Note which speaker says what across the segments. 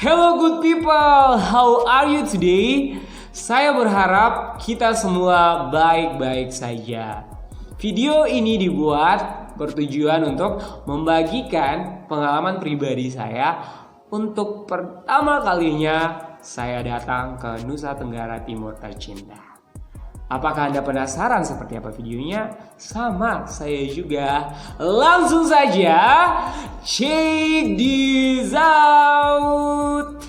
Speaker 1: Hello good people, how are you today? Saya berharap kita semua baik-baik saja. Video ini dibuat bertujuan untuk membagikan pengalaman pribadi saya untuk pertama kalinya saya datang ke Nusa Tenggara Timur tercinta. Apakah Anda penasaran seperti apa videonya? Sama saya juga. Langsung saja check this out.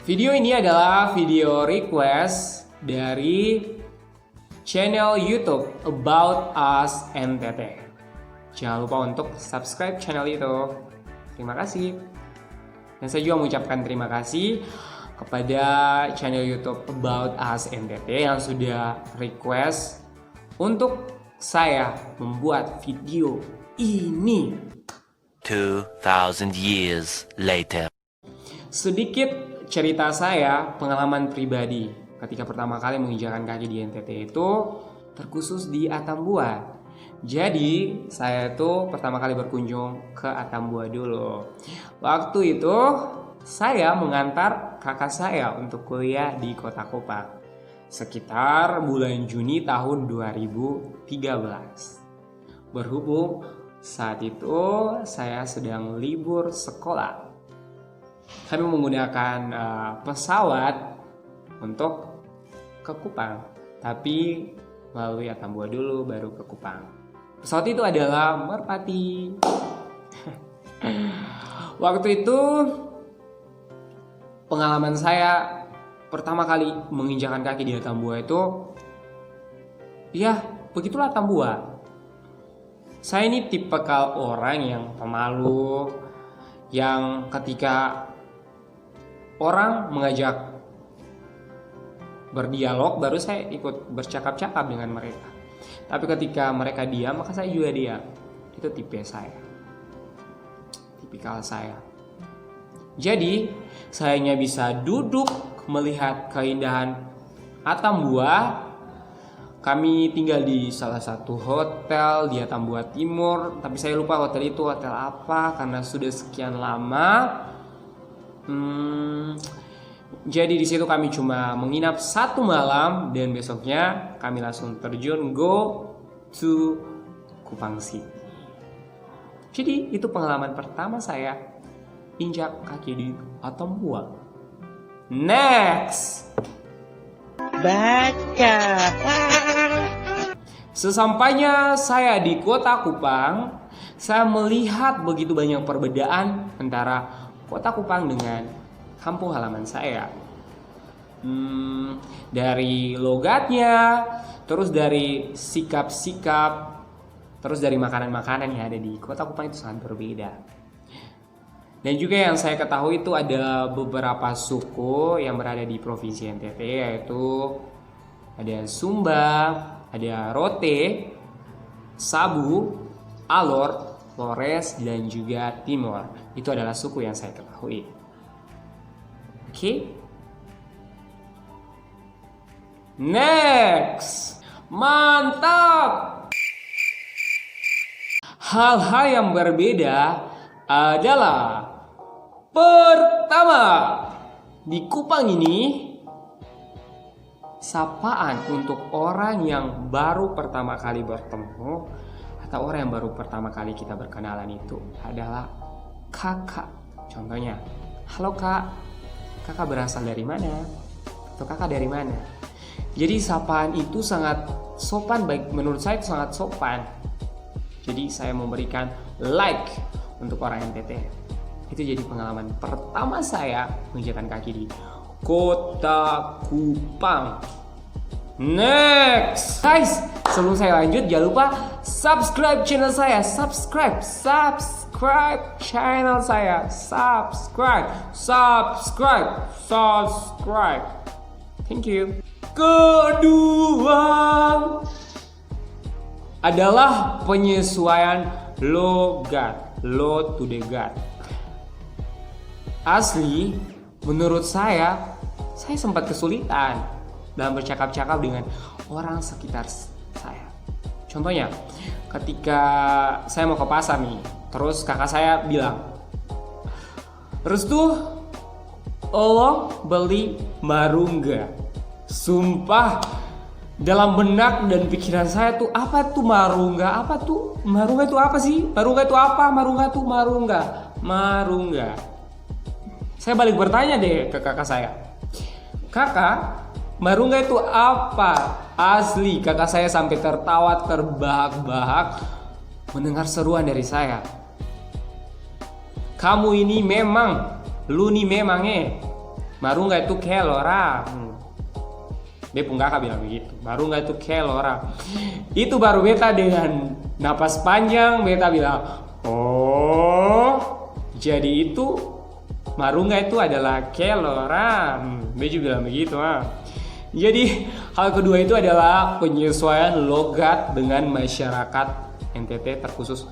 Speaker 1: Video ini adalah video request dari channel YouTube About Us NTT. Jangan lupa untuk subscribe channel itu. Terima kasih. Dan saya juga mengucapkan terima kasih kepada channel YouTube About Us NTT yang sudah request untuk saya membuat video ini.
Speaker 2: 2000 years later.
Speaker 1: Sedikit cerita saya, pengalaman pribadi ketika pertama kali menginjakan kaki di NTT itu terkhusus di Atambua. Jadi saya itu pertama kali berkunjung ke Atambua dulu. Waktu itu saya mengantar kakak saya untuk kuliah di Kota Kupang sekitar bulan Juni tahun 2013. Berhubung saat itu saya sedang libur sekolah, kami menggunakan pesawat untuk ke Kupang, tapi melalui Atambua dulu baru ke Kupang. Pesawat itu adalah Merpati. Waktu itu pengalaman saya pertama kali menginjakan kaki di Atambua itu, ya begitulah Atambua. Saya ini tipikal orang yang pemalu, yang ketika orang mengajak berdialog baru saya ikut bercakap-cakap dengan mereka. Tapi ketika mereka diam maka saya juga diam. Itu tipe saya, tipikal saya. Jadi saya hanya bisa duduk melihat keindahan Atambua. Kami tinggal di salah satu hotel di Atambua Timur, tapi saya lupa hotel itu hotel apa karena sudah sekian lama. Jadi di situ kami cuma menginap 1 malam dan besoknya kami langsung terjun go to Kupang City. Jadi itu pengalaman pertama saya injak kaki di Atambua. Next.
Speaker 3: Baca.
Speaker 1: Sesampainya saya di Kota Kupang, saya melihat begitu banyak perbedaan antara Kota Kupang dengan kampung halaman saya. Dari logatnya, terus dari sikap-sikap, terus dari makanan-makanan yang ada di Kota Kupang itu sangat berbeda. Dan juga yang saya ketahui itu ada beberapa suku yang berada di Provinsi NTT, yaitu ada Sumba, ada Rote, Sabu, Alor, Flores, dan juga Timor. Itu adalah suku yang saya ketahui. Oke. Next. Mantap. Hal-hal yang berbeda adalah pertama, di Kupang ini sapaan untuk orang yang baru pertama kali bertemu atau orang yang baru pertama kali kita berkenalan itu adalah kakak. Contohnya, halo kak. Kakak berasal dari mana? Atau kakak dari mana? Jadi sapaan itu sangat sopan, baik menurut saya itu sangat sopan. Jadi saya memberikan like untuk orang NTT. Itu jadi pengalaman pertama saya menginjakan kaki di Kota Kupang. Next. Guys, sebelum saya lanjut jangan lupa subscribe channel saya. Subscribe channel saya. Subscribe. Thank you. Kedua adalah penyesuaian logat. Low to the God. Asli menurut saya sempat kesulitan dalam bercakap-cakap dengan orang sekitar saya. Contohnya, ketika saya mau ke pasar nih, terus kakak saya bilang, "Restu, lo beli marungga." Sumpah, dalam benak dan pikiran saya tuh, apa tuh marungga? Apa tuh marungga itu apa sih? Marungga itu apa? Marungga. Saya balik bertanya deh ke kakak saya, "Kakak, marungga itu apa?" Asli, kakak saya sampai tertawa terbahak-bahak mendengar seruan dari saya. "Kamu ini memang, lu nih memangnya marungga itu kelora." Bepung kakak bilang begitu, marungga itu kelora. Itu baru beta dengan napas panjang, beta bilang, "Oh, jadi itu marungga itu adalah kelora." Beju bilang begitu. Jadi hal kedua itu adalah penyesuaian logat dengan masyarakat NTT terkhusus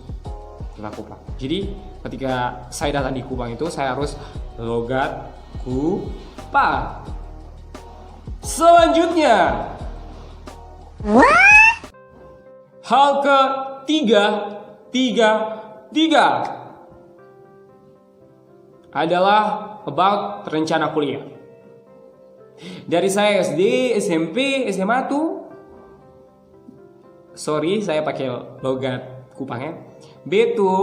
Speaker 1: Kota Kupang. Jadi ketika saya datang di Kupang itu saya harus logat Kupang. Selanjutnya, hal ketiga adalah about rencana kuliah. Dari saya SD, SMP, SMA tuh, saya pakai logat Kupang ya. B tuh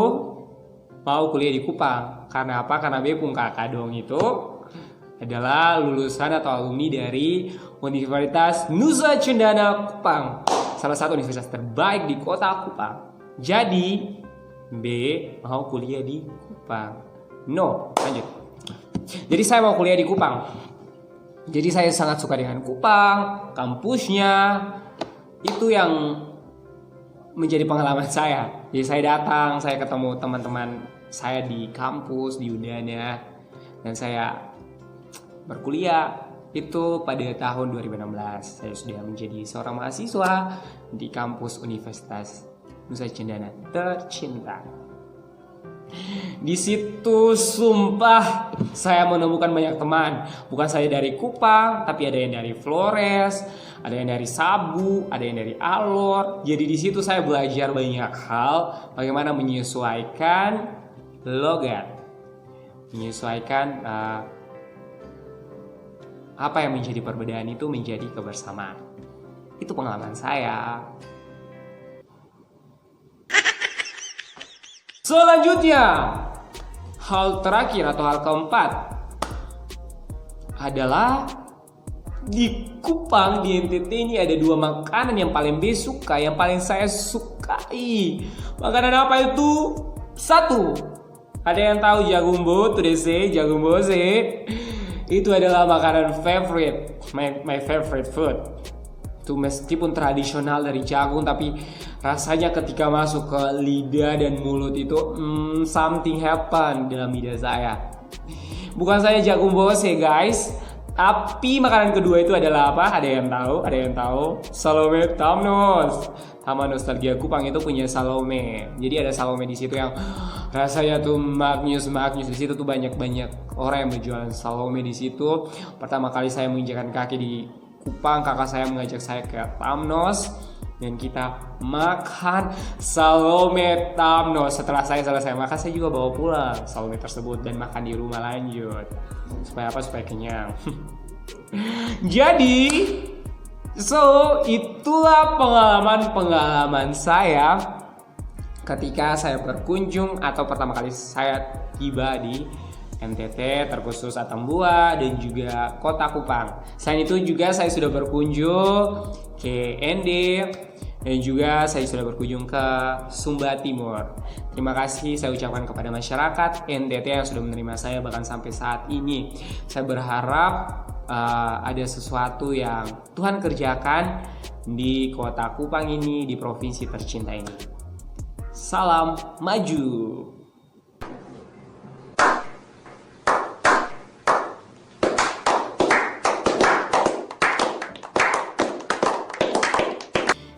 Speaker 1: mau kuliah di Kupang. Karena apa? Karena B pun kakak dong itu adalah lulusan atau alumni dari Universitas Nusa Cendana Kupang, salah satu universitas terbaik di kota Kupang. Jadi B mau kuliah di Kupang. Lanjut. Jadi saya mau kuliah di Kupang. Jadi saya sangat suka dengan Kupang, kampusnya. Itu yang menjadi pengalaman saya. Jadi saya datang, saya ketemu teman-teman saya di kampus, di Udana, dan saya berkuliah itu pada tahun 2016. Saya sudah menjadi seorang mahasiswa di kampus Universitas Nusa Cendana tercinta. Di situ sumpah saya menemukan banyak teman. Bukan saya dari Kupang, tapi ada yang dari Flores, ada yang dari Sabu, ada yang dari Alor. Jadi di situ saya belajar banyak hal, bagaimana menyesuaikan logat, menyesuaikan apa yang menjadi perbedaan itu menjadi kebersamaan. Itu pengalaman saya. Selanjutnya, hal terakhir atau hal keempat adalah di Kupang, di NTT ini ada dua makanan yang paling suka, yang paling saya sukai. Makanan apa itu? Satu, ada yang tahu jagumbo, jagumbo se. Itu adalah makanan favorite, my favorite food. Itu meskipun tradisional dari jagung, tapi rasanya ketika masuk ke lidah dan mulut itu something happen dalam lidah saya. Bukan saya jagung bose guys, tapi makanan kedua itu adalah apa? Ada yang tahu? Salome Tamnos. Taman Nostalgia Kupang itu punya salome. Jadi ada salome di situ yang rasanya tuh maknyus. Di situ tuh banyak orang yang berjualan salome di situ. Pertama kali saya menginjakan kaki di Kupang, kakak saya mengajak saya ke Tamnos dan kita makan salome Tamnos. Setelah saya selesai makan, saya juga bawa pulang salome tersebut dan makan di rumah lanjut. Supaya apa? Supaya kenyang. Jadi, itulah pengalaman saya ketika saya berkunjung atau pertama kali saya tiba di NTT terkhusus Atambua dan juga Kota Kupang. Selain itu juga saya sudah berkunjung ke ND dan juga saya sudah berkunjung ke Sumba Timur. Terima kasih saya ucapkan kepada masyarakat NTT yang sudah menerima saya bahkan sampai saat ini. Saya berharap ada sesuatu yang Tuhan kerjakan di Kota Kupang ini, di provinsi tercinta ini. Salam maju.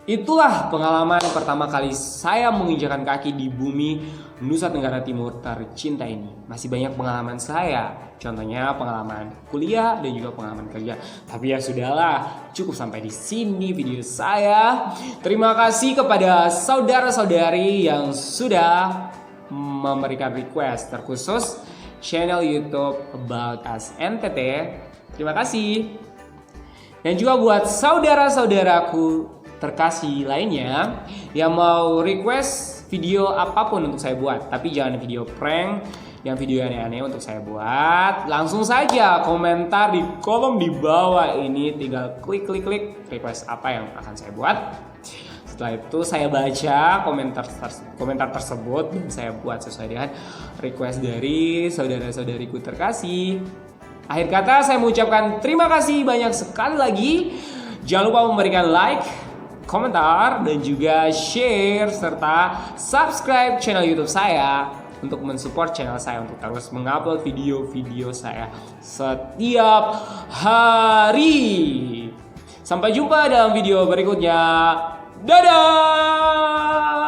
Speaker 1: Itulah pengalaman pertama kali saya menginjakan kaki di bumi Nusa Tenggara Timur tercinta ini. Masih banyak pengalaman saya, contohnya pengalaman kuliah dan juga pengalaman kerja. Tapi ya sudahlah, cukup sampai di sini video saya. Terima kasih kepada saudara-saudari yang sudah memberikan request terkhusus channel YouTube About Us NTT. Terima kasih. Dan juga buat saudara-saudaraku terkasih lainnya yang mau request video apapun untuk saya buat, tapi jangan video prank, yang video aneh-aneh untuk saya buat, langsung saja komentar di kolom di bawah ini, tinggal klik request apa yang akan saya buat. Setelah itu saya baca komentar tersebut dan saya buat sesuai dengan request dari saudara-saudariku terkasih. Akhir kata saya mengucapkan terima kasih banyak sekali lagi. Jangan lupa memberikan like, komentar, dan juga share serta subscribe channel YouTube saya untuk mensupport channel saya untuk terus mengupload video-video saya setiap hari. Sampai jumpa dalam video berikutnya. Dadah!